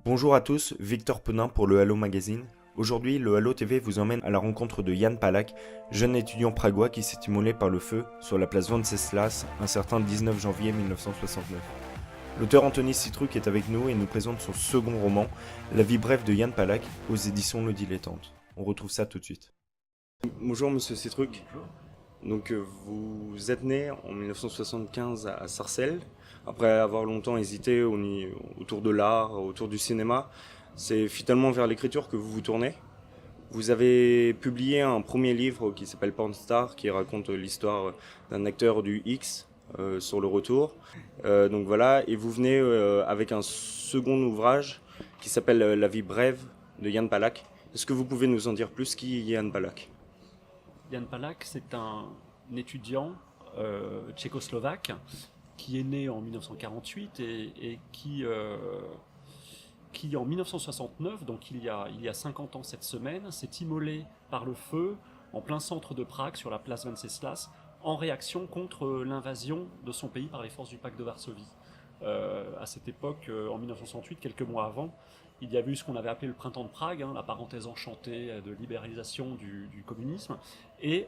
Bonjour à tous, Victor Penin pour le Halo Magazine. Aujourd'hui, le Halo TV vous emmène à la rencontre de Jan Palach, jeune étudiant pragois qui s'est immolé par le feu sur la place Wenceslas un certain 19 janvier 1969. L'auteur Anthony Citruc est avec nous et nous présente son second roman, La vie brève de Jan Palach, aux éditions Le Dilettante. On retrouve ça tout de suite. Bonjour monsieur Citruc. Donc vous êtes né en 1975 à Sarcelles, après avoir longtemps hésité autour de l'art, autour du cinéma. C'est finalement vers l'écriture que vous vous tournez. Vous avez publié un premier livre qui s'appelle Porn Star, qui raconte l'histoire d'un acteur du X sur le retour. Donc voilà, et vous venez avec un second ouvrage qui s'appelle La vie brève de Jan Palach. Est-ce que vous pouvez nous en dire plus? Qui est Jan Palach? Jan Palach, c'est un étudiant tchécoslovaque qui est né en 1948 et qui en 1969, donc il y a 50 ans cette semaine, s'est immolé par le feu en plein centre de Prague, sur la place Wenceslas, en réaction contre l'invasion de son pays par les forces du pacte de Varsovie. À cette époque, en 1968, quelques mois avant, il y a eu ce qu'on avait appelé le printemps de Prague, la parenthèse enchantée de libéralisation du communisme. Et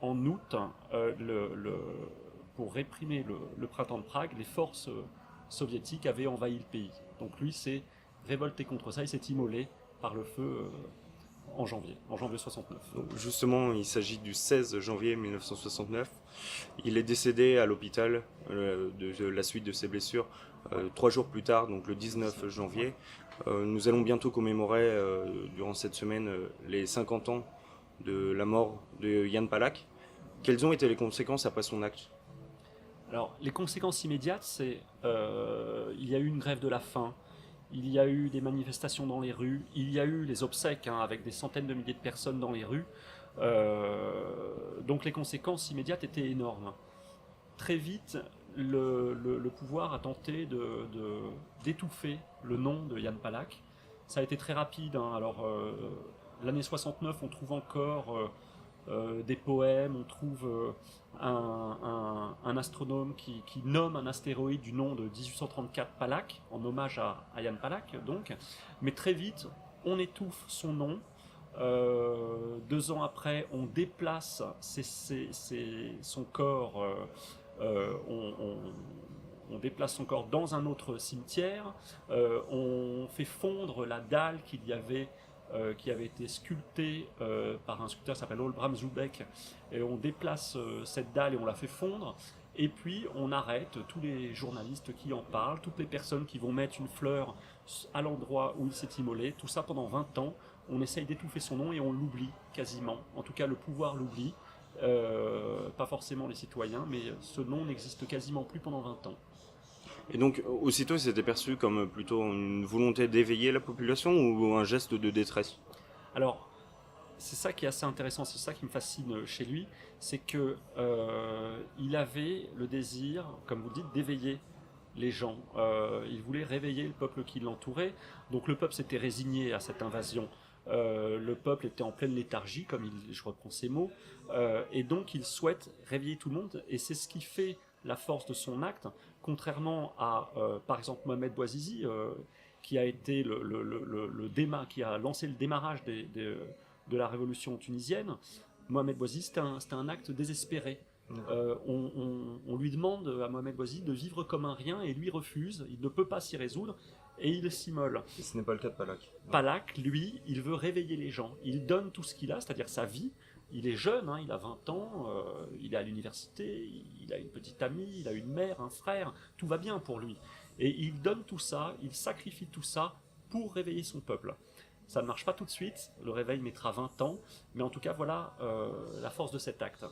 en août, pour réprimer le printemps de Prague, les forces soviétiques avaient envahi le pays. Donc lui s'est révolté contre ça, il s'est immolé par le feu en janvier 69. Donc justement, il s'agit du 16 janvier 1969. Il est décédé à l'hôpital de la suite de ses blessures 3 jours plus tard, donc le 19 janvier. Nous allons bientôt commémorer durant cette semaine les 50 ans de la mort de Jan Palach. Quelles ont été les conséquences après son acte? Alors, les conséquences immédiates, c'est il y a eu une grève de la faim, il y a eu des manifestations dans les rues, il y a eu les obsèques avec des centaines de milliers de personnes dans les rues. Donc les conséquences immédiates étaient énormes. Très vite, le pouvoir a tenté d'étouffer le nom de Jan Palach. Ça a été très rapide. Alors, l'année 69, on trouve encore des poèmes, on trouve un astronome qui nomme un astéroïde du nom de 1834 Palach, en hommage à Jan Palach, donc. Mais très vite, on étouffe son nom. 2 ans après, on déplace son corps, on déplace son corps dans un autre cimetière, on fait fondre la dalle qui avait été sculptée par un sculpteur qui s'appelle Olbram Zubek, et on déplace cette dalle et on la fait fondre. Et puis on arrête tous les journalistes qui en parlent, toutes les personnes qui vont mettre une fleur à l'endroit où il s'est immolé, tout ça pendant 20 ans. On essaye d'étouffer son nom et on l'oublie quasiment. En tout cas, le pouvoir l'oublie. Pas forcément les citoyens, mais ce nom n'existe quasiment plus pendant 20 ans. Et donc, aussitôt, c'était perçu comme plutôt une volonté d'éveiller la population ou un geste de détresse? Alors, c'est ça qui est assez intéressant, c'est ça qui me fascine chez lui, c'est que il avait le désir, comme vous le dites, d'éveiller les gens. Il voulait réveiller le peuple qui l'entourait. Donc le peuple s'était résigné à cette invasion. Le peuple était en pleine léthargie, je reprends ces mots, et donc il souhaite réveiller tout le monde, et c'est ce qui fait la force de son acte, contrairement à, par exemple, Mohamed Bouazizi, qui a été qui a lancé le démarrage de la révolution tunisienne. Mohamed Bouazizi, c'était un acte désespéré. On lui demande à Mohamed Bouazizi de vivre comme un rien et lui refuse, il ne peut pas s'y résoudre et il s'immole. Et ce n'est pas le cas de Palach. Palach, lui, il veut réveiller les gens, il donne tout ce qu'il a, c'est-à-dire sa vie. Il est jeune, il a 20 ans, il est à l'université, il a une petite amie, il a une mère, un frère, tout va bien pour lui. Et il donne tout ça, il sacrifie tout ça pour réveiller son peuple. Ça ne marche pas tout de suite, le réveil mettra 20 ans, mais en tout cas, voilà la force de cet acte.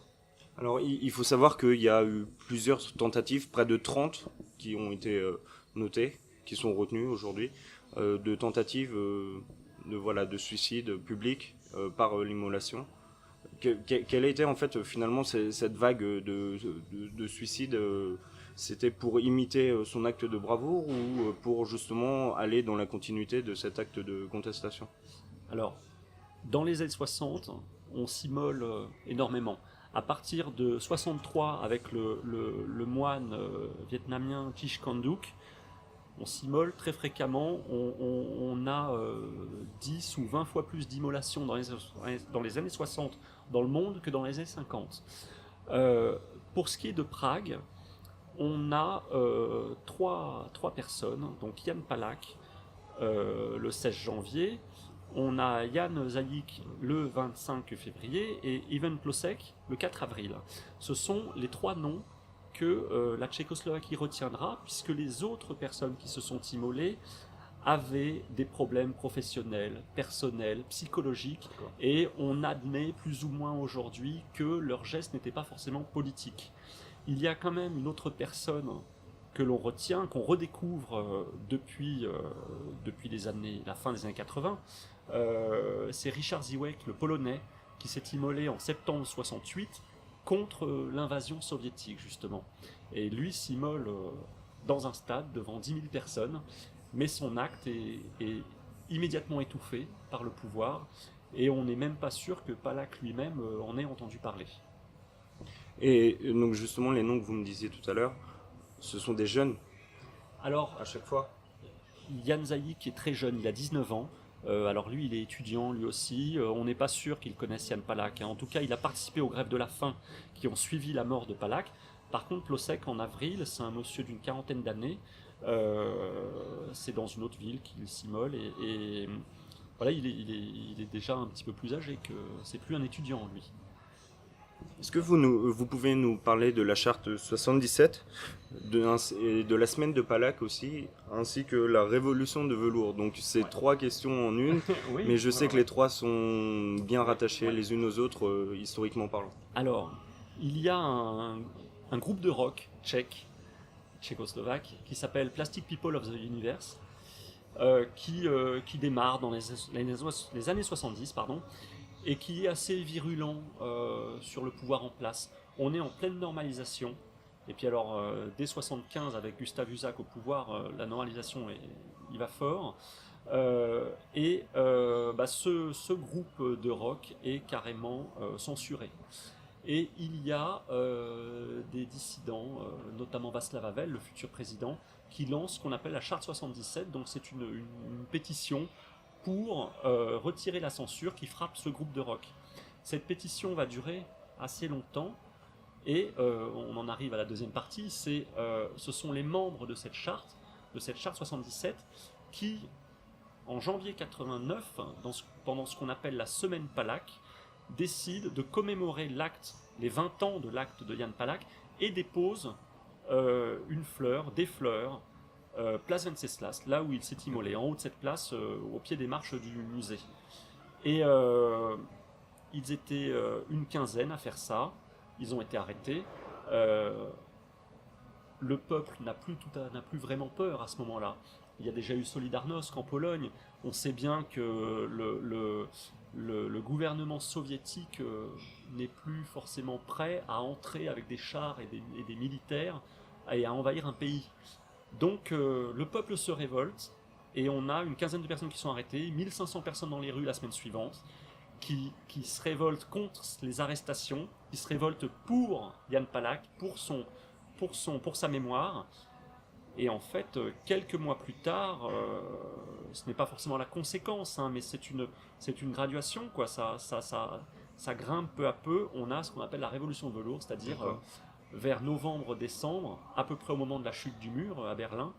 Alors, il faut savoir qu'il y a eu plusieurs tentatives, près de 30 qui ont été notées, qui sont retenues aujourd'hui, de tentatives de suicide public par l'immolation. Quelle a été en fait finalement cette vague de suicide? C'était pour imiter son acte de bravoure ou pour justement aller dans la continuité de cet acte de contestation? Alors, dans les années 60, on s'immole énormément. À partir de 63, avec le moine vietnamien Thich Quang Duc, On s'immole très fréquemment, on a 10 ou 20 fois plus d'immolations dans les années 60 dans le monde que dans les années 50. Pour ce qui est de Prague, on a trois personnes, donc Jan Palach le 16 janvier, on a Jan Zajíc le 25 février et Ivan Plosek le 4 avril. Ce sont les trois noms que la Tchécoslovaquie retiendra, puisque les autres personnes qui se sont immolées avaient des problèmes professionnels, personnels, psychologiques, et on admet plus ou moins aujourd'hui que leur geste n'était pas forcément politique. Il y a quand même une autre personne que l'on retient, qu'on redécouvre depuis la fin des années 80, c'est Richard Zwick, le Polonais, qui s'est immolé en septembre 68 contre l'invasion soviétique, justement. Et lui s'immole dans un stade devant 10 000 personnes, mais son acte est immédiatement étouffé par le pouvoir, et on n'est même pas sûr que Palach lui-même en ait entendu parler. Et donc justement, les noms que vous me disiez tout à l'heure, ce sont des jeunes Alors, à chaque fois. Jan Zajíc est très jeune, il a 19 ans. Alors lui, il est étudiant lui aussi. On n'est pas sûr qu'il connaisse Jan Palach. En tout cas, il a participé aux grèves de la faim qui ont suivi la mort de Palach. Par contre, Plosek, en avril, c'est un monsieur d'une quarantaine d'années. C'est dans une autre ville qu'il s'immole. Et voilà, il est déjà un petit peu plus âgé que... C'est plus un étudiant, lui. Est-ce que vous pouvez nous parler de la charte 77 et de la semaine de Palach aussi, ainsi que la révolution de velours? Donc c'est trois questions en une, Oui, mais je sais que les trois sont bien rattachées les unes aux autres, historiquement parlant. Alors, il y a un groupe de rock tchécoslovaque, qui s'appelle Plastic People of the Universe, qui démarre dans les années 70, pardon, et qui est assez virulent sur le pouvoir en place. On est en pleine normalisation, et puis alors dès 75 avec Gustav Husak au pouvoir, la normalisation il va fort, ce groupe de rock est carrément censuré. Et il y a des dissidents, notamment Václav Havel, le futur président, qui lance ce qu'on appelle la charte 77, donc c'est une pétition pour retirer la censure qui frappe ce groupe de rock. Cette pétition va durer assez longtemps, et on en arrive à la deuxième partie, ce sont les membres de cette charte 77, qui, en janvier 89, pendant ce qu'on appelle la semaine Palach, décident de commémorer les 20 ans de l'acte de Jan Palach, et déposent des fleurs, place Venceslas, là où il s'est immolé, en haut de cette place, au pied des marches du musée. Et ils étaient une quinzaine à faire ça, ils ont été arrêtés. Le peuple n'a plus vraiment peur à ce moment-là. Il y a déjà eu Solidarnosc en Pologne, on sait bien que le gouvernement soviétique n'est plus forcément prêt à entrer avec des chars et des militaires et à envahir un pays. Donc le peuple se révolte, et on a une quinzaine de personnes qui sont arrêtées, 1500 personnes dans les rues la semaine suivante, qui se révoltent contre les arrestations, qui se révoltent pour Jan Palach, pour sa mémoire. Et en fait, quelques mois plus tard, ce n'est pas forcément la conséquence, mais c'est une graduation, quoi. Ça grimpe peu à peu. On a ce qu'on appelle la révolution de velours, c'est-à-dire vers novembre-décembre, à peu près au moment de la chute du mur à Berlin,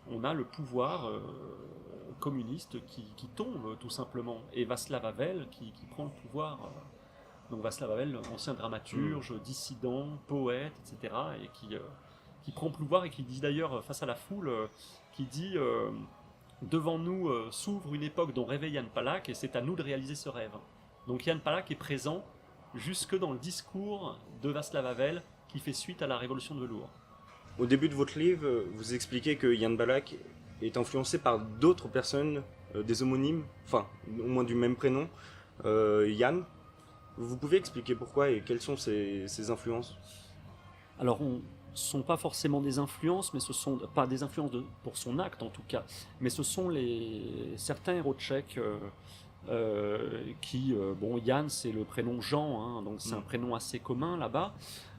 on a le pouvoir communiste qui tombe, tout simplement. Et Václav Havel qui prend le pouvoir. Donc Václav Havel, ancien dramaturge, dissident, poète, etc., et qui prend le pouvoir, et qui dit d'ailleurs face à la foule, qui dit devant nous s'ouvre une époque dont rêvait Jan Palach, et c'est à nous de réaliser ce rêve. Donc Jan Palach est présent jusque dans le discours de Václav Havel qui fait suite à la révolution de velours. Au début de votre livre, vous expliquez que Jan Palach est influencé par d'autres personnes, des homonymes, enfin au moins du même prénom, Jan. Vous pouvez expliquer pourquoi et quelles sont ces influences? Alors, ce ne sont pas forcément des influences, mais ce sont pas des influences pour son acte en tout cas, mais ce sont certains héros tchèques Jan, c'est le prénom Jean, donc c'est un prénom assez commun là-bas,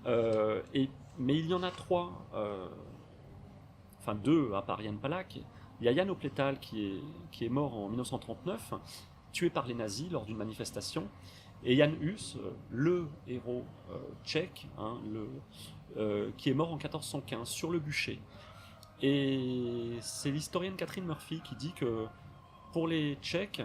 mais il y en a trois, enfin deux à part Jan Palach. Il y a Jan Opletal qui est mort en 1939, tué par les nazis lors d'une manifestation, et Jan Hus, le héros tchèque, qui est mort en 1415 sur le bûcher. Et c'est l'historienne Catherine Murphy qui dit que pour les Tchèques,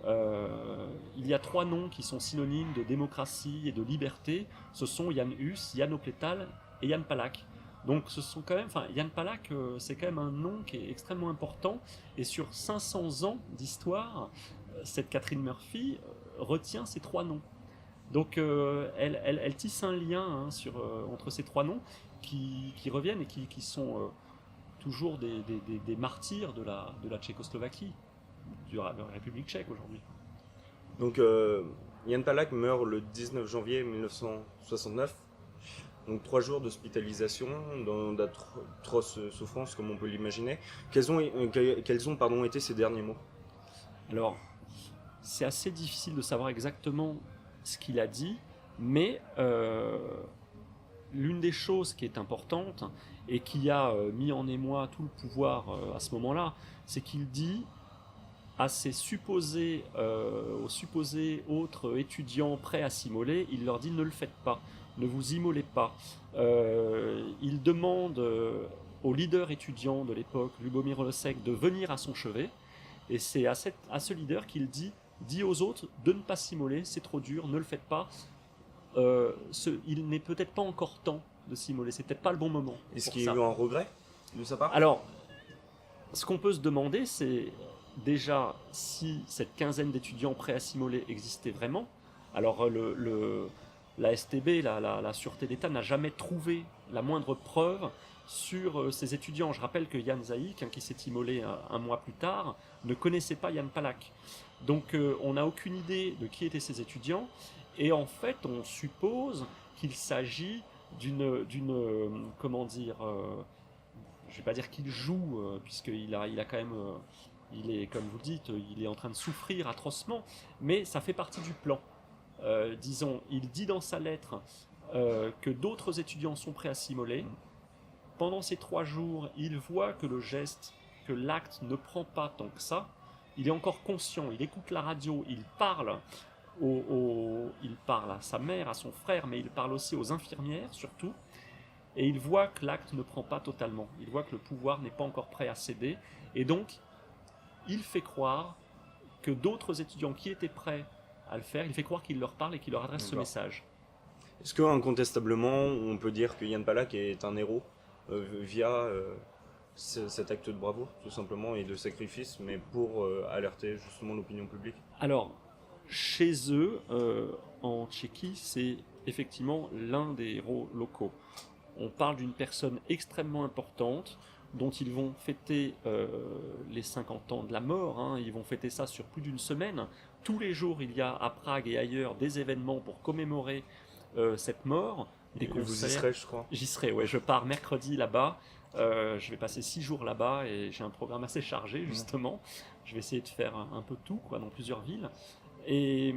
il y a 3 noms qui sont synonymes de démocratie et de liberté. Ce sont Jan Hus, Jan Opletal et Jan Palach. Donc ce sont quand même, Jan Palach, c'est quand même un nom qui est extrêmement important. Et sur 500 ans d'histoire, cette Catherine Murphy retient ces 3 noms. Donc elle tisse un lien entre ces 3 noms qui reviennent et qui sont toujours des martyrs de la Tchécoslovaquie, de la République tchèque aujourd'hui. Donc Jan Palach meurt le 19 janvier 1969. Donc 3 jours d'hospitalisation dans d'atroces souffrances comme on peut l'imaginer. Quels ont été ses derniers mots? Alors, c'est assez difficile de savoir exactement ce qu'il a dit, mais l'une des choses qui est importante et qui a mis en émoi tout le pouvoir à ce moment-là, c'est qu'il dit à aux supposés autres étudiants prêts à s'immoler, il leur dit ne le faites pas, ne vous immolez pas. Il demande au leader étudiant de l'époque, Lubomir Olosek, de venir à son chevet, et c'est à ce leader qu'il dit aux autres de ne pas s'immoler, c'est trop dur, ne le faites pas. Il n'est peut-être pas encore temps de s'immoler, c'est peut-être pas le bon moment. Est-ce qu'il y a eu un regret de sa part? Alors, ce qu'on peut se demander, c'est déjà si cette quinzaine d'étudiants prêts à s'immoler existait vraiment. Alors la STB, la Sûreté d'État, n'a jamais trouvé la moindre preuve sur ces étudiants. Je rappelle que Jan Zaïk, qui s'est immolé un mois plus tard, ne connaissait pas Jan Palach. Donc on n'a aucune idée de qui étaient ces étudiants. Et en fait, on suppose qu'il s'agit comment dire, je ne vais pas dire qu'il joue, puisqu'il a quand même, il est, comme vous le dites, il est en train de souffrir atrocement, mais ça fait partie du plan. Disons, il dit dans sa lettre que d'autres étudiants sont prêts à s'immoler. Pendant ces 3 jours, il voit que l'acte ne prend pas tant que ça. Il est encore conscient, il écoute la radio, il parle à sa mère, à son frère, mais il parle aussi aux infirmières surtout. Et il voit que l'acte ne prend pas totalement. Il voit que le pouvoir n'est pas encore prêt à céder. Et donc, il fait croire que d'autres étudiants qui étaient prêts à le faire, il fait croire qu'il leur parle et qu'il leur adresse ce message. Est-ce qu'incontestablement, on peut dire que Jan Palach est un héros via cet acte de bravoure, tout simplement, et de sacrifice, mais pour alerter justement l'opinion publique? Alors, chez eux, en Tchéquie, c'est effectivement l'un des héros locaux. On parle d'une personne extrêmement importante dont ils vont fêter les 50 ans de la mort. Ils vont fêter ça sur plus d'une semaine. Tous les jours, il y a à Prague et ailleurs des événements pour commémorer cette mort. Des concerts. Vous y serez, je crois. J'y serai, ouais. Je pars mercredi là-bas. Je vais passer 6 jours là-bas et j'ai un programme assez chargé, justement. Je vais essayer de faire un peu tout, dans plusieurs villes. Et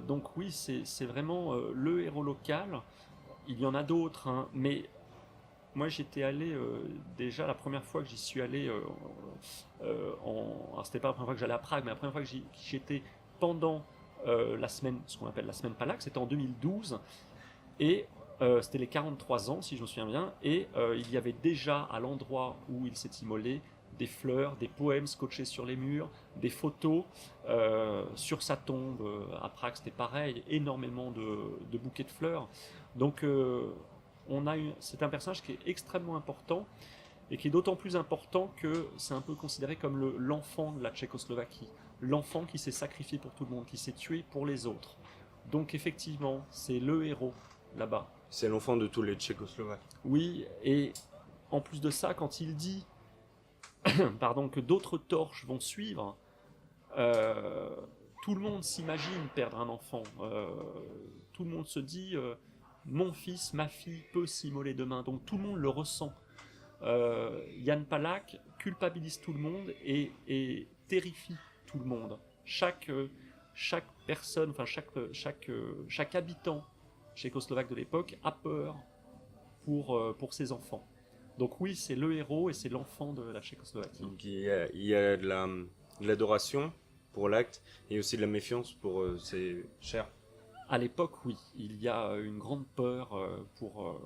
donc oui, c'est vraiment le héros local. Il y en a d'autres, mais moi j'étais allé déjà la première fois que j'y suis allé, alors c'était pas la première fois que j'allais à Prague, mais la première fois que j'y étais pendant la semaine, ce qu'on appelle la semaine Palach, c'était en 2012, et c'était les 43 ans si je me souviens bien, et il y avait déjà à l'endroit où il s'est immolé des fleurs, des poèmes scotchés sur les murs, des photos sur sa tombe. À Prague c'était pareil, énormément de bouquets de fleurs. Donc c'est un personnage qui est extrêmement important et qui est d'autant plus important que c'est un peu considéré comme l'enfant de la Tchécoslovaquie, l'enfant qui s'est sacrifié pour tout le monde, qui s'est tué pour les autres. Donc effectivement, c'est le héros là-bas. C'est l'enfant de tous les Tchécoslovaques. Oui, et en plus de ça, quand il dit que d'autres torches vont suivre, tout le monde s'imagine perdre un enfant. Tout le monde se dit mon fils, ma fille peut s'immoler demain. Donc tout le monde le ressent. Jan Palach culpabilise tout le monde et terrifie tout le monde. Chaque personne, chaque habitant tchécoslovaque de l'époque a peur pour ses enfants. Donc oui, c'est le héros et c'est l'enfant de la Tchécoslovaquie. Donc il y a de l'adoration pour l'acte et aussi de la méfiance pour ses chers. À l'époque, oui, il y a une grande peur pour...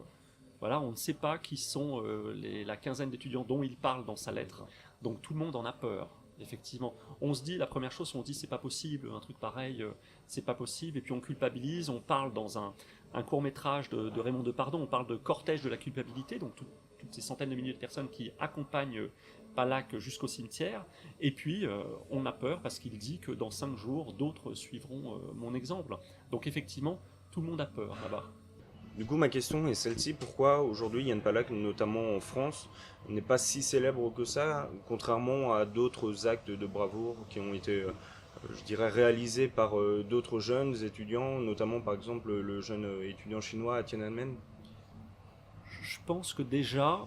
voilà, on ne sait pas qui sont la quinzaine d'étudiants dont il parle dans sa lettre. Donc tout le monde en a peur, effectivement. On se dit, la première chose, on se dit c'est pas possible, un truc pareil, c'est pas possible. Et puis on culpabilise, on parle dans un court-métrage de Raymond Depardon, on parle de cortège de la culpabilité, donc toutes ces centaines de milliers de personnes qui accompagnent Palak jusqu'au cimetière. Et puis on a peur parce qu'il dit que dans 5 jours, d'autres suivront mon exemple. Donc effectivement, tout le monde a peur là-bas. Du coup, ma question est celle-ci, pourquoi aujourd'hui Yann Palak, notamment en France, n'est pas si célèbre que ça, contrairement à d'autres actes de bravoure qui ont été, je dirais, réalisés par d'autres jeunes étudiants, notamment par exemple le jeune étudiant chinois à Tiananmen. Je pense que déjà,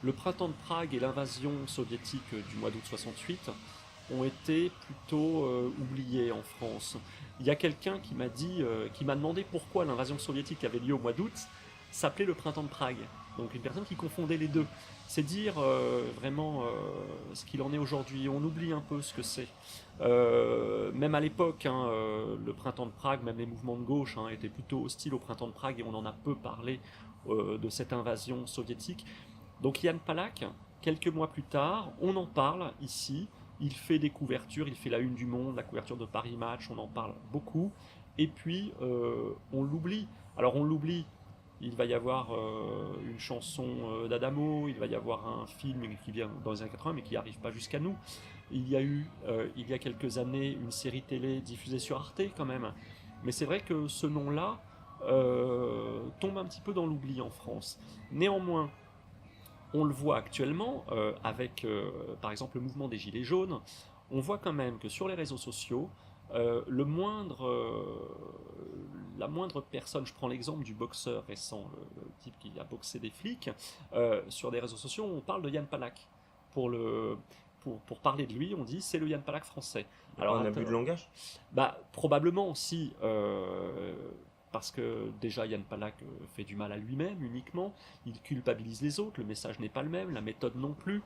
le printemps de Prague et l'invasion soviétique du mois d'août 68 ont été plutôt oubliés en France. Il y a quelqu'un qui m'a qui m'a demandé pourquoi l'invasion soviétique qui avait lieu au mois d'août s'appelait le printemps de Prague. Donc une personne qui confondait les deux. C'est dire vraiment ce qu'il en est aujourd'hui. On oublie un peu ce que c'est. Même à l'époque, hein, le printemps de Prague, même les mouvements de gauche hein, étaient plutôt hostiles au printemps de Prague et on en a peu parlé de cette invasion soviétique. Donc Yann Palak, quelques mois plus tard, on en parle ici. Il fait des couvertures, il fait la une du Monde, la couverture de Paris Match, on en parle beaucoup. Et puis, on l'oublie. Alors, on l'oublie. Il va y avoir une chanson d'Adamo, il va y avoir un film qui vient dans les années 80, mais qui n'arrive pas jusqu'à nous. Il y a eu, il y a quelques années, une série télé diffusée sur Arte, quand même. Mais c'est vrai que ce nom-là tombe un petit peu dans l'oubli en France. Néanmoins, on le voit actuellement avec, par exemple, le mouvement des Gilets jaunes. On voit quand même que sur les réseaux sociaux, la moindre personne, je prends l'exemple du boxeur récent, le type qui a boxé des flics, sur des réseaux sociaux, on parle de Yann Palak. Pour parler de lui, on dit c'est le Yann Palak français. Alors, un abus de langage. Bah, probablement aussi. Parce que déjà Yann Palak fait du mal à lui-même uniquement, il culpabilise les autres, le message n'est pas le même, la méthode non plus.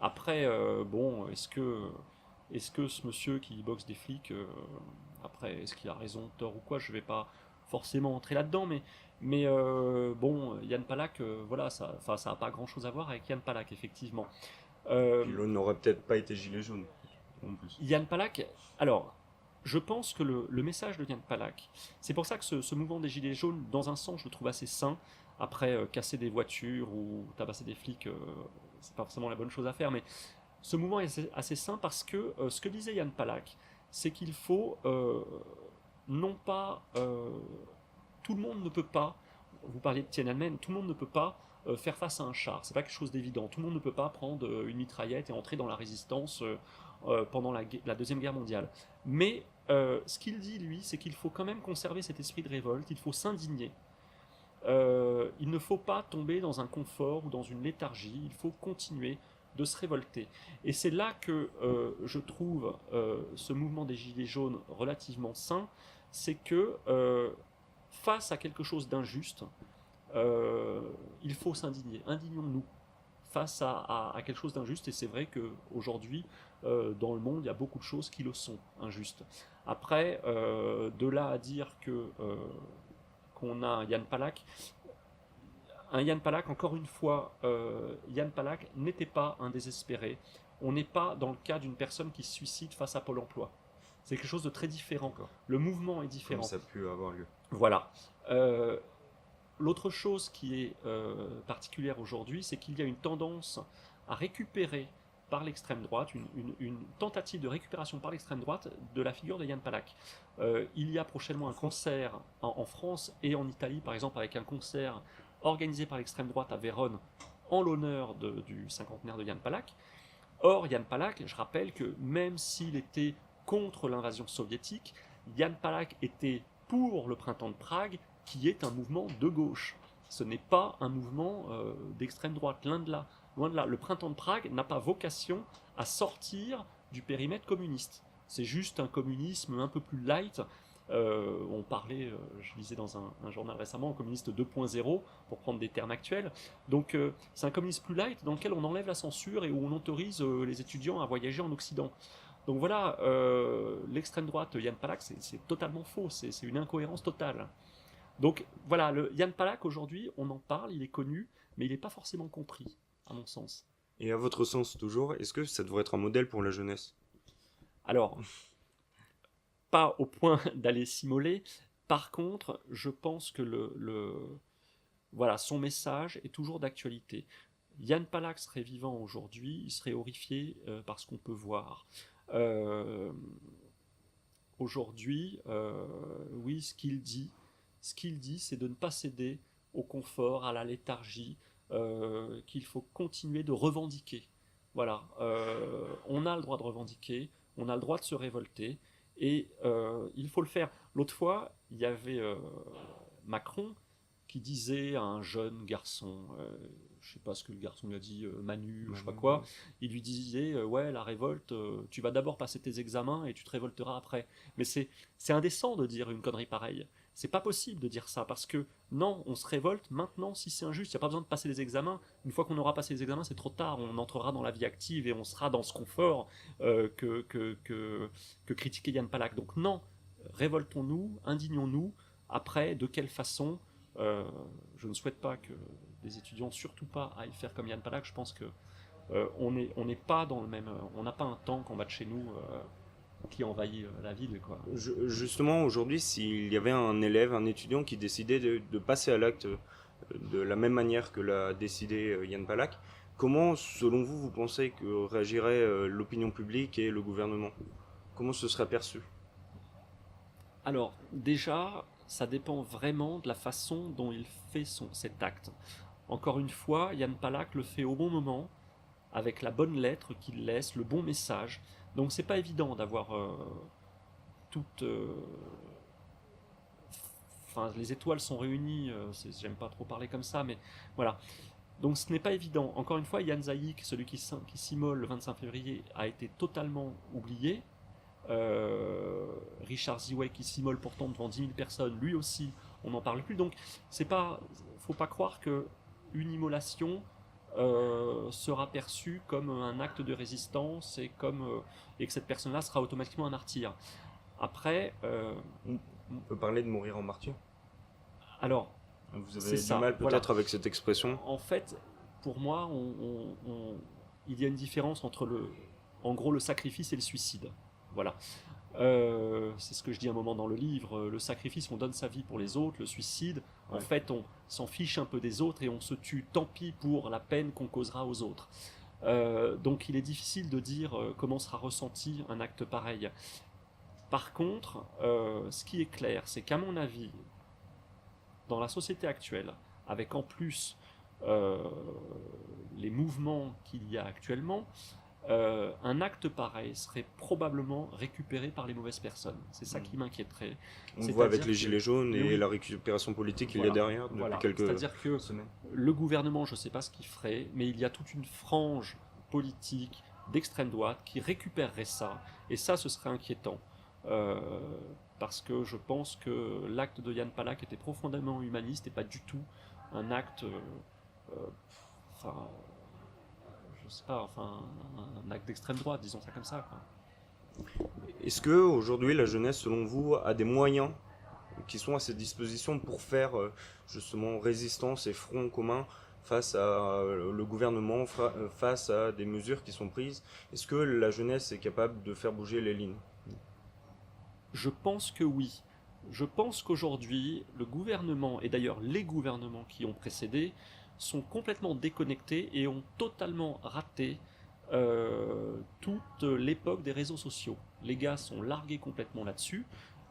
Après, bon, est-ce que ce monsieur qui boxe des flics, après, est-ce qu'il a raison, tort ou quoi, je ne vais pas forcément entrer là-dedans, mais bon, Yann Palak, voilà, ça n'a pas grand-chose à voir avec Yann Palak, effectivement. Puis l'autre n'aurait peut-être pas été gilet jaune, en plus. Yann Palak, alors, je pense que le message de Yann Palak, c'est pour ça que ce mouvement des Gilets jaunes, dans un sens, je le trouve assez sain. Après, casser des voitures ou tabasser des flics, c'est pas forcément la bonne chose à faire, mais ce mouvement est assez sain parce que ce que disait Yann Palak, c'est qu'il faut non pas. Tout le monde ne peut pas, vous parliez de Tiananmen, tout le monde ne peut pas faire face à un char, c'est pas quelque chose d'évident. Tout le monde ne peut pas prendre une mitraillette et entrer dans la résistance pendant la Deuxième Guerre mondiale. Mais ce qu'il dit, lui, c'est qu'il faut quand même conserver cet esprit de révolte, il faut s'indigner. Il ne faut pas tomber dans un confort ou dans une léthargie, il faut continuer de se révolter. Et c'est là que je trouve ce mouvement des Gilets jaunes relativement sain, c'est que face à quelque chose d'injuste, il faut s'indigner. Indignons-nous face à quelque chose d'injuste, et c'est vrai qu'aujourd'hui, dans le monde, il y a beaucoup de choses qui le sont injustes. Après, de là à dire qu'on a un Yann Palak, encore une fois, Yann Palak n'était pas un désespéré. On n'est pas dans le cas d'une personne qui se suicide face à Pôle emploi. C'est quelque chose de très différent. D'accord. Le mouvement est différent. Comme ça a pu avoir lieu. Voilà. L'autre chose qui est particulière aujourd'hui, c'est qu'il y a une tendance à récupérer par l'extrême droite, une tentative de récupération par l'extrême droite de la figure de Yann Palak. Il y a prochainement un concert en France et en Italie, par exemple, avec un concert organisé par l'extrême droite à Vérone en l'honneur du cinquantenaire de Yann Palak. Or, Yann Palak, je rappelle que même s'il était contre l'invasion soviétique, Yann Palak était pour le printemps de Prague, qui est un mouvement de gauche. Ce n'est pas un mouvement d'extrême droite, loin de là. Loin de là. Le printemps de Prague n'a pas vocation à sortir du périmètre communiste. C'est juste un communisme un peu plus light. On parlait, je lisais dans un journal récemment, communiste 2.0, pour prendre des termes actuels. Donc c'est un communisme plus light dans lequel on enlève la censure et où on autorise les étudiants à voyager en Occident. Donc voilà, l'extrême droite, Yann Palak, c'est totalement faux, c'est une incohérence totale. Donc voilà, le Yann Palak aujourd'hui, on en parle, il est connu, mais il n'est pas forcément compris, à mon sens. Et à votre sens toujours, est-ce que ça devrait être un modèle pour la jeunesse? Alors, pas au point d'aller s'immoler. Par contre, je pense que voilà, son message est toujours d'actualité. Yann Palak serait vivant aujourd'hui, il serait horrifié par ce qu'on peut voir. Euh, Aujourd'hui, oui, ce qu'il dit, c'est de ne pas céder au confort, à la léthargie, qu'il faut continuer de revendiquer. Voilà, on a le droit de revendiquer, on a le droit de se révolter, et il faut le faire. L'autre fois, il y avait Macron qui disait à un jeune garçon, je sais pas ce que le garçon lui a dit, Manu, je sais pas quoi, il lui disait, ouais, la révolte, tu vas d'abord passer tes examens et tu te révolteras après. Mais c'est indécent de dire une connerie pareille. C'est pas possible de dire ça parce que non, on se révolte maintenant si c'est injuste. Il n'y a pas besoin de passer les examens. Une fois qu'on aura passé les examens, c'est trop tard. On entrera dans la vie active et on sera dans ce confort que critiquait Yann Palak. Donc non, révoltons-nous, indignons-nous. Après, de quelle façon je ne souhaite pas que des étudiants, surtout pas, aillent faire comme Yann Palak. Je pense que on n'est pas dans le même. On n'a pas un tank en bas de chez nous qui envahit la ville, quoi. Justement, aujourd'hui, s'il y avait un élève, un étudiant qui décidait de passer à l'acte de la même manière que l'a décidé Yann Palak, comment, selon vous, vous pensez que réagirait l'opinion publique et le gouvernement? Comment ce serait perçu? Alors, déjà, ça dépend vraiment de la façon dont il fait cet acte. Encore une fois, Yann Palak le fait au bon moment, avec la bonne lettre qu'il laisse, le bon message. Donc c'est pas évident d'avoir toutes. Enfin, les étoiles sont réunies, j'aime pas trop parler comme ça, mais voilà. Donc ce n'est pas évident. Encore une fois, Yann Zaïk, celui qui s'immole le 25 février, a été totalement oublié. Richard Ziway qui s'immole pourtant devant 10 000 personnes, lui aussi, on n'en parle plus. Donc c'est pas, faut pas croire que une immolation sera perçue comme un acte de résistance et que cette personne-là sera automatiquement un martyr. Après, On peut parler de mourir en martyr. alors Vous c'est avez du ça. mal Voilà. peut-être avec cette expression. En fait, pour moi, il y a une différence entre en gros, le sacrifice et le suicide. Voilà. C'est ce que je dis un moment dans le livre. Le sacrifice, on donne sa vie pour les autres. Le suicide, en fait, on s'en fiche un peu des autres et on se tue. Tant pis pour la peine qu'on causera aux autres. Donc, il est difficile de dire comment sera ressenti un acte pareil. Par contre, ce qui est clair, c'est qu'à mon avis, dans la société actuelle, avec en plus les mouvements qu'il y a actuellement, un acte pareil serait probablement récupéré par les mauvaises personnes. C'est ça qui m'inquiéterait. On le voit avec les gilets jaunes et la récupération politique qu'il y a derrière depuis quelques C'est-à-dire que semaines. Le gouvernement, je ne sais pas ce qu'il ferait, mais il y a toute une frange politique d'extrême droite qui récupérerait ça. Et ça, ce serait inquiétant. Parce que je pense que l'acte de Yann Palak était profondément humaniste et pas du tout un acte, enfin, je sais pas, enfin, un acte d'extrême droite, disons ça comme ça, quoi. Est-ce que aujourd'hui la jeunesse, selon vous, a des moyens qui sont à ses dispositions pour faire justement résistance et front commun face à le gouvernement, face à des mesures qui sont prises? Est-ce que la jeunesse est capable de faire bouger les lignes? Je pense que oui. Je pense qu'aujourd'hui, le gouvernement, et d'ailleurs les gouvernements qui ont précédé, sont complètement déconnectés et ont totalement raté toute l'époque des réseaux sociaux. Les gars sont largués complètement là-dessus.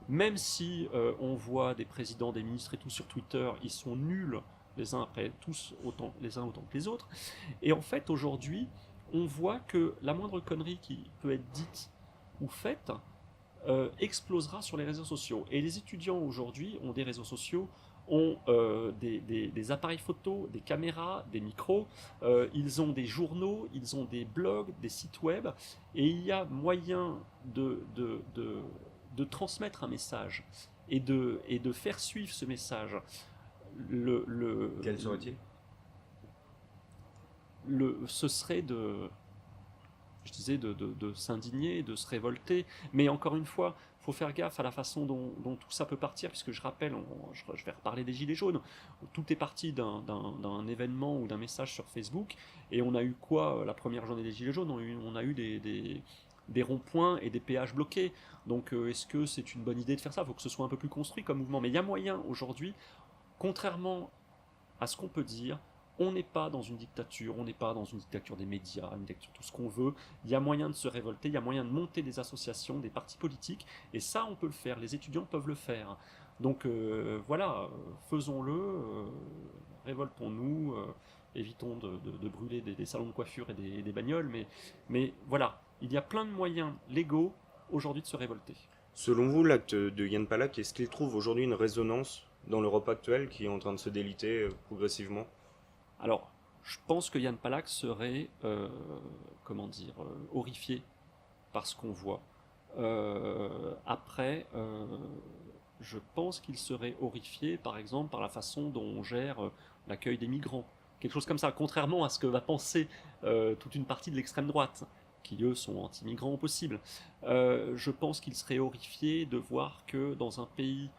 Même si on voit des présidents, des ministres et tout sur Twitter, ils sont nuls les uns après tous les uns autant que les autres. Et en fait, aujourd'hui, on voit que la moindre connerie qui peut être dite ou faite explosera sur les réseaux sociaux. Et les étudiants aujourd'hui ont des réseaux sociaux, ont des appareils photo, des caméras, des micros, ils ont des journaux, ils ont des blogs, des sites web, et il y a moyen de transmettre un message et de faire suivre ce message. Quel serait-il? Ce serait je disais, de s'indigner, de se révolter. Mais encore une fois, il faut faire gaffe à la façon dont tout ça peut partir, puisque je rappelle, je vais reparler des Gilets jaunes. Tout est parti d'un événement ou d'un message sur Facebook, et on a eu quoi la première journée des Gilets jaunes? On a eu des ronds-points et des péages bloqués. Donc est-ce que c'est une bonne idée de faire ça? Il faut que ce soit un peu plus construit comme mouvement. Mais il y a moyen aujourd'hui, contrairement à ce qu'on peut dire, on n'est pas dans une dictature, on n'est pas dans une dictature des médias, une dictature tout ce qu'on veut. Il y a moyen de se révolter, il y a moyen de monter des associations, des partis politiques, et ça on peut le faire, les étudiants peuvent le faire. Donc voilà, faisons-le, révoltons-nous, évitons de brûler des salons de coiffure et des bagnoles, mais voilà, il y a plein de moyens légaux aujourd'hui de se révolter. Selon vous, l'acte de Yann Palak, est-ce qu'il trouve aujourd'hui une résonance dans l'Europe actuelle qui est en train de se déliter progressivement? Alors, je pense que Yann Palak serait, comment dire, horrifié par ce qu'on voit. Après, je pense qu'il serait horrifié, par exemple, par la façon dont on gère l'accueil des migrants. Quelque chose comme ça, contrairement à ce que va penser toute une partie de l'extrême droite, qui eux sont anti-migrants au possible. Je pense qu'il serait horrifié de voir que dans un pays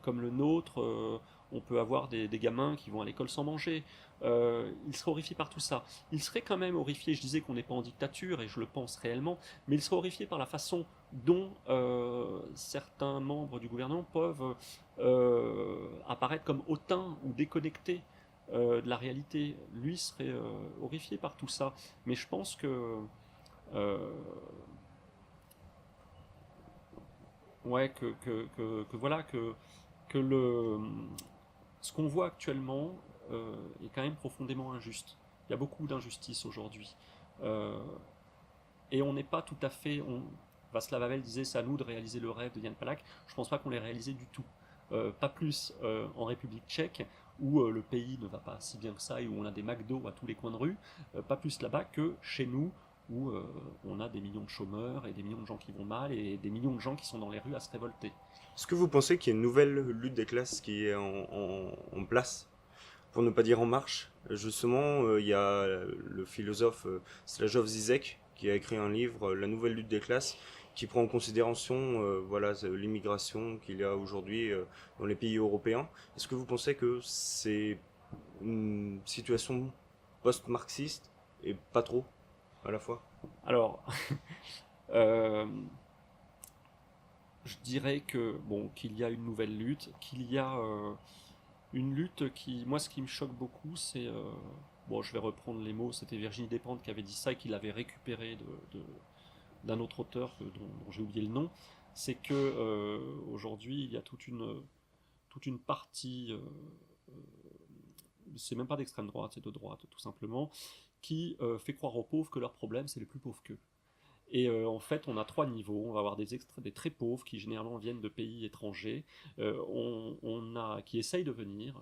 comme le nôtre, on peut avoir des gamins qui vont à l'école sans manger. Il serait horrifié par tout ça. Il serait quand même horrifié, je disais qu'on n'est pas en dictature, et je le pense réellement, mais il serait horrifié par la façon dont certains membres du gouvernement peuvent apparaître comme hautains ou déconnectés de la réalité. Lui serait horrifié par tout ça. Mais je pense euh, ouais, voilà, que ce qu'on voit actuellement est quand même profondément injuste. Il y a beaucoup d'injustice aujourd'hui. Euh, et on n'est pas tout à fait. Václav Havel disait c'est à nous de réaliser le rêve de Jan Palach. Je ne pense pas qu'on l'ait réalisé du tout. Pas plus en République tchèque, où le pays ne va pas si bien que ça et où on a des McDo à tous les coins de rue. Pas plus là-bas que chez nous, où on a des millions de chômeurs et des millions de gens qui vont mal et des millions de gens qui sont dans les rues à se révolter. Est-ce que vous pensez qu'il y a une nouvelle lutte des classes qui est en place, pour ne pas dire en marche? Justement, il y a le philosophe Slavoj Zizek qui a écrit un livre, La nouvelle lutte des classes, qui prend en considération voilà, l'immigration qu'il y a aujourd'hui dans les pays européens. Est-ce que vous pensez que c'est une situation post-marxiste et pas trop à la fois? Alors, euh, je dirais que bon, qu'il y a une nouvelle lutte, qu'il y a une lutte qui, moi, ce qui me choque beaucoup, c'est bon, je vais reprendre les mots. C'était Virginie Despentes qui avait dit ça et qui l'avait récupéré d'un autre auteur dont j'ai oublié le nom. C'est que aujourd'hui, il y a toute une partie, c'est même pas d'extrême droite, c'est de droite, tout simplement, qui fait croire aux pauvres que leur problème, c'est les plus pauvres qu'eux. Et en fait, on a trois niveaux. On va avoir des très pauvres qui généralement viennent de pays étrangers, on a qui essayent de venir,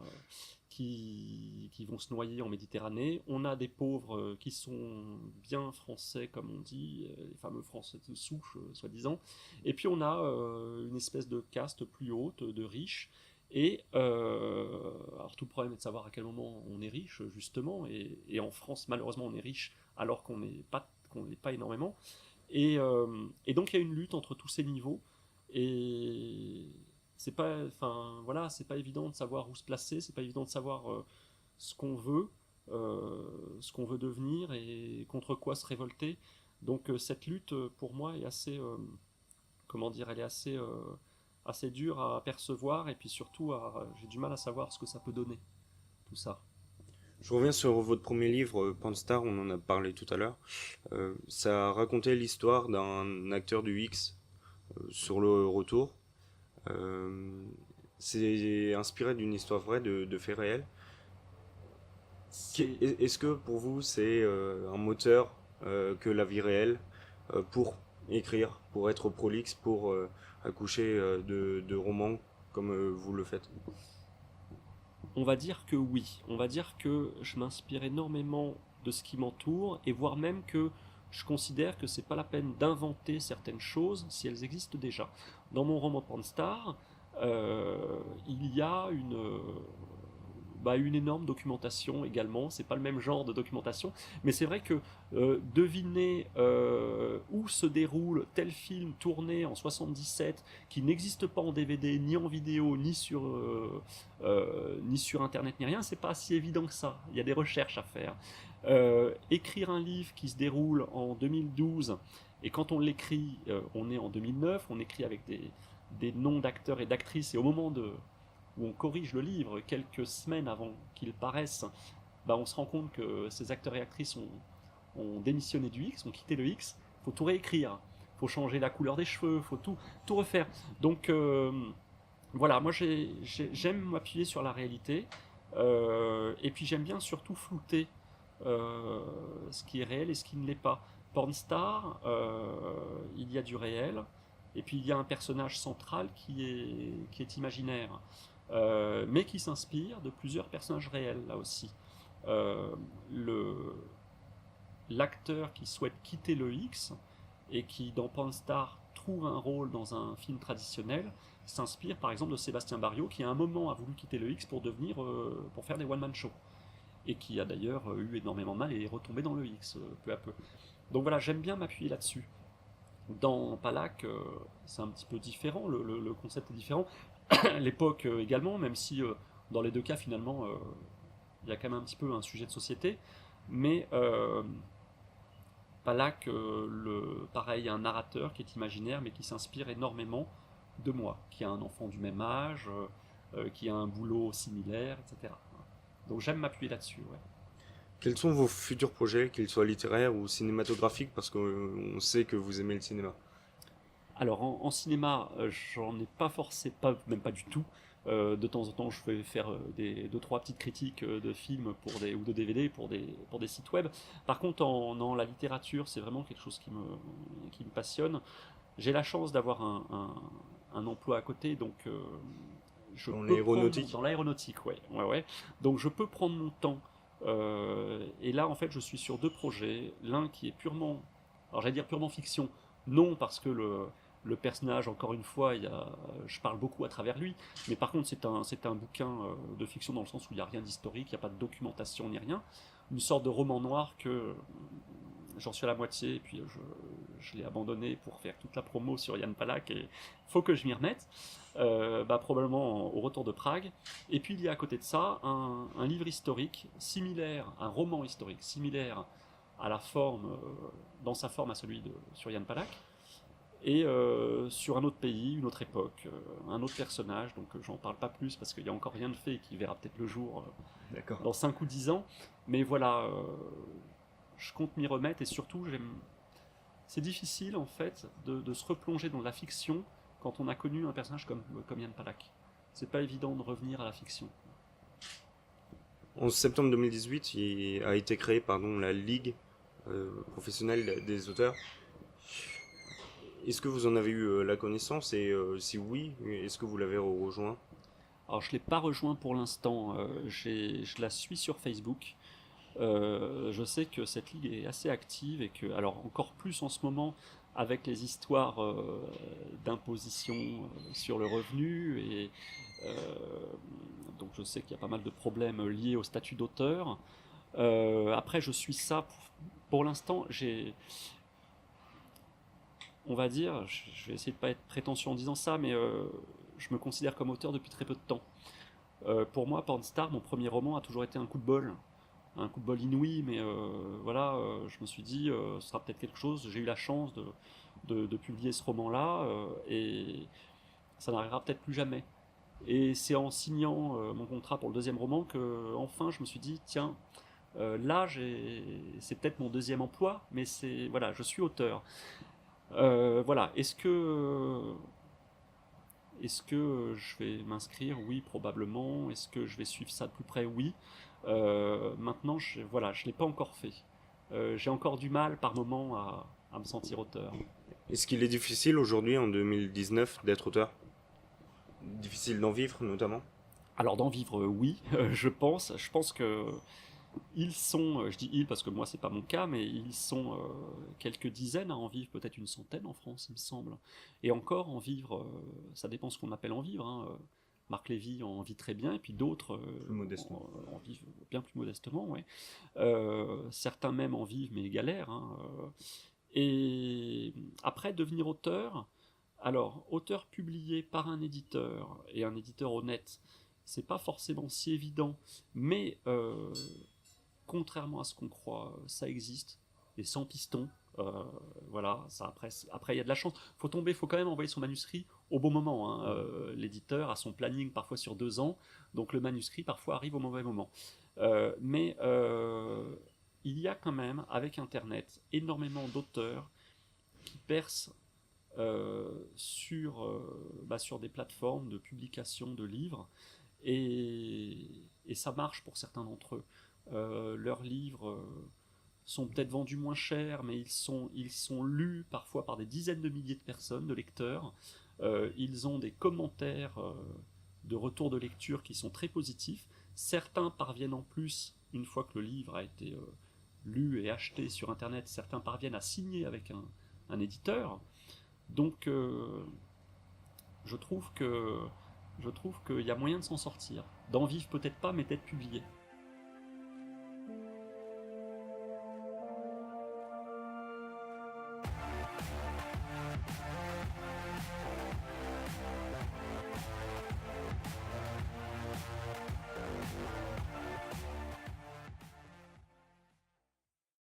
qui vont se noyer en Méditerranée. On a des pauvres qui sont bien français, comme on dit, les fameux français de souche, soi-disant. Et puis on a une espèce de caste plus haute, de riches. Et alors tout le problème est de savoir à quel moment on est riche, justement. Et en France, malheureusement, on est riche alors qu'on n'est pas énormément. Et donc il y a une lutte entre tous ces niveaux et c'est pas, enfin voilà, c'est pas évident de savoir où se placer, c'est pas évident de savoir ce qu'on veut, ce qu'on veut devenir et contre quoi se révolter. Donc cette lutte pour moi est assez, comment dire, elle est assez dure à percevoir et puis surtout j'ai du mal à savoir ce que ça peut donner tout ça. Je reviens sur votre premier livre, Panstar, on en a parlé tout à l'heure. Ça racontait l'histoire d'un acteur du X sur le retour. Euh, c'est inspiré d'une histoire vraie de faits réels. C'est Est-ce que pour vous c'est un moteur que la vie réelle pour écrire, pour être prolixe, pour accoucher de romans comme vous le faites? On va dire que oui. On va dire que je m'inspire énormément de ce qui m'entoure et voire même que je considère que c'est pas la peine d'inventer certaines choses si elles existent déjà. Dans mon roman Pornstar, il y a une énorme documentation également. C'est pas le même genre de documentation, mais c'est vrai que deviner où se déroule tel film tourné en 77 qui n'existe pas en DVD, ni en vidéo, ni sur internet, ni rien, c'est pas si évident que ça. Il y a des recherches à faire. Écrire un livre qui se déroule en 2012, et quand on l'écrit, on est en 2009, on écrit avec des noms d'acteurs et d'actrices, et au moment où on corrige le livre, quelques semaines avant qu'il paraisse, on se rend compte que ces acteurs et actrices ont démissionné du X, ont quitté le X. Il faut tout réécrire, il faut changer la couleur des cheveux, il faut tout refaire. Donc voilà, moi j'aime m'appuyer sur la réalité, et puis j'aime bien surtout flouter ce qui est réel et ce qui ne l'est pas. Pornstar, il y a du réel, et puis il y a un personnage central qui est imaginaire, mais qui s'inspire de plusieurs personnages réels, là aussi. Euh, L'acteur qui souhaite quitter le X et qui, dans Pornstar, trouve un rôle dans un film traditionnel, s'inspire par exemple de Sébastien Barriot, qui à un moment a voulu quitter le X pour faire des one-man shows, et qui a d'ailleurs eu énormément de mal et est retombé dans le X peu à peu. Donc voilà, j'aime bien m'appuyer là-dessus. Dans Palak, c'est un petit peu différent, le concept est différent. L'époque également, même si dans les deux cas, finalement, il y a quand même un petit peu un sujet de société. Mais Palak, pareil, un narrateur qui est imaginaire, mais qui s'inspire énormément de moi, qui a un enfant du même âge, qui a un boulot similaire, etc. Donc j'aime m'appuyer là-dessus, ouais. Quels sont vos futurs projets, qu'ils soient littéraires ou cinématographiques, parce qu'on sait que vous aimez le cinéma? Alors en cinéma, j'en ai pas forcément, même pas du tout. De temps en temps, je vais faire deux trois petites critiques de films ou de DVD pour des sites web. Par contre, en la littérature, c'est vraiment quelque chose qui me passionne. J'ai la chance d'avoir un emploi à côté, donc je Dans peux prendre l'aéronautique? dans l'aéronautique, ouais, ouais, ouais. Donc je peux prendre mon temps. Et là, en fait, je suis sur deux projets. L'un qui est purement, alors j'allais dire purement fiction, non, parce que le personnage, encore une fois, je parle beaucoup à travers lui, mais par contre, c'est un bouquin de fiction dans le sens où il n'y a rien d'historique, il n'y a pas de documentation ni rien. Une sorte de roman noir que j'en suis à la moitié, et puis je l'ai abandonné pour faire toute la promo sur Yann Palak, et il faut que je m'y remette, probablement au retour de Prague. Et puis il y a à côté de ça un livre historique similaire, un roman historique similaire à la forme, dans sa forme à celui sur Yann Palak, et sur un autre pays, une autre époque, un autre personnage, donc j'en parle pas plus parce qu'il n'y a encore rien de fait et qui verra peut-être le jour D'accord. dans 5 ou 10 ans, mais voilà, je compte m'y remettre, et surtout c'est difficile en fait de se replonger dans la fiction quand on a connu un personnage comme Yann Palak. C'est pas évident de revenir à la fiction. En septembre 2018, a été créée la Ligue professionnelle des auteurs. Est-ce que vous en avez eu la connaissance et si oui, est-ce que vous l'avez rejoint? Alors je l'ai pas rejoint pour l'instant, je la suis sur Facebook. Je sais que cette ligue est assez active, et que, alors encore plus en ce moment, avec les histoires d'imposition sur le revenu, et euh, donc je sais qu'il y a pas mal de problèmes liés au statut d'auteur. Après, je suis ça. Pour l'instant, on va dire, je vais essayer de pas être prétentieux en disant ça, mais je me considère comme auteur depuis très peu de temps. Pour moi, Pornstar, mon premier roman, a toujours été un coup de bol inouï, mais voilà, je me suis dit, ce sera peut-être quelque chose. J'ai eu la chance de publier ce roman-là, et ça n'arrivera peut-être plus jamais. Et c'est en signant mon contrat pour le deuxième roman que, enfin, je me suis dit, tiens, là, c'est peut-être mon deuxième emploi, mais voilà, je suis auteur. Voilà, est-ce que je vais m'inscrire? Oui, probablement. Est-ce que je vais suivre ça de plus près? Oui. Maintenant, voilà, je ne l'ai pas encore fait. J'ai encore du mal par moment à me sentir auteur. Est-ce qu'il est difficile aujourd'hui, en 2019, d'être auteur? Difficile d'en vivre, notamment? Alors d'en vivre, oui, je pense. Je pense que Ils sont, je dis ils parce que moi c'est pas mon cas, mais ils sont quelques dizaines à en vivre, peut-être une centaine en France, il me semble. Et encore en vivre, ça dépend ce qu'on appelle en vivre, hein. Marc Lévy en vit très bien, et puis d'autres Plus modestement. en vivent bien plus modestement, ouais. Certains même en vivent, mais galèrent, hein. Et après, devenir auteur, alors, auteur publié par un éditeur, et un éditeur honnête, c'est pas forcément si évident, mais contrairement à ce qu'on croit, ça existe, et sans piston. euh, voilà, ça après il y a de la chance. Faut quand même envoyer son manuscrit au bon moment, hein. L'éditeur a son planning parfois sur 2 ans, donc le manuscrit parfois arrive au mauvais moment. Mais il y a quand même, avec Internet, énormément d'auteurs qui percent sur des plateformes de publication de livres, et ça marche pour certains d'entre eux. Leurs livres sont peut-être vendus moins cher, mais ils sont lus parfois par des dizaines de milliers de personnes, de lecteurs. Ils ont des commentaires de retour de lecture qui sont très positifs. Certains parviennent en plus, une fois que le livre a été lu et acheté sur Internet, certains parviennent à signer avec un éditeur. Donc je trouve que je trouve qu'il y a moyen de s'en sortir. D'en vivre peut-être pas, mais d'être publié.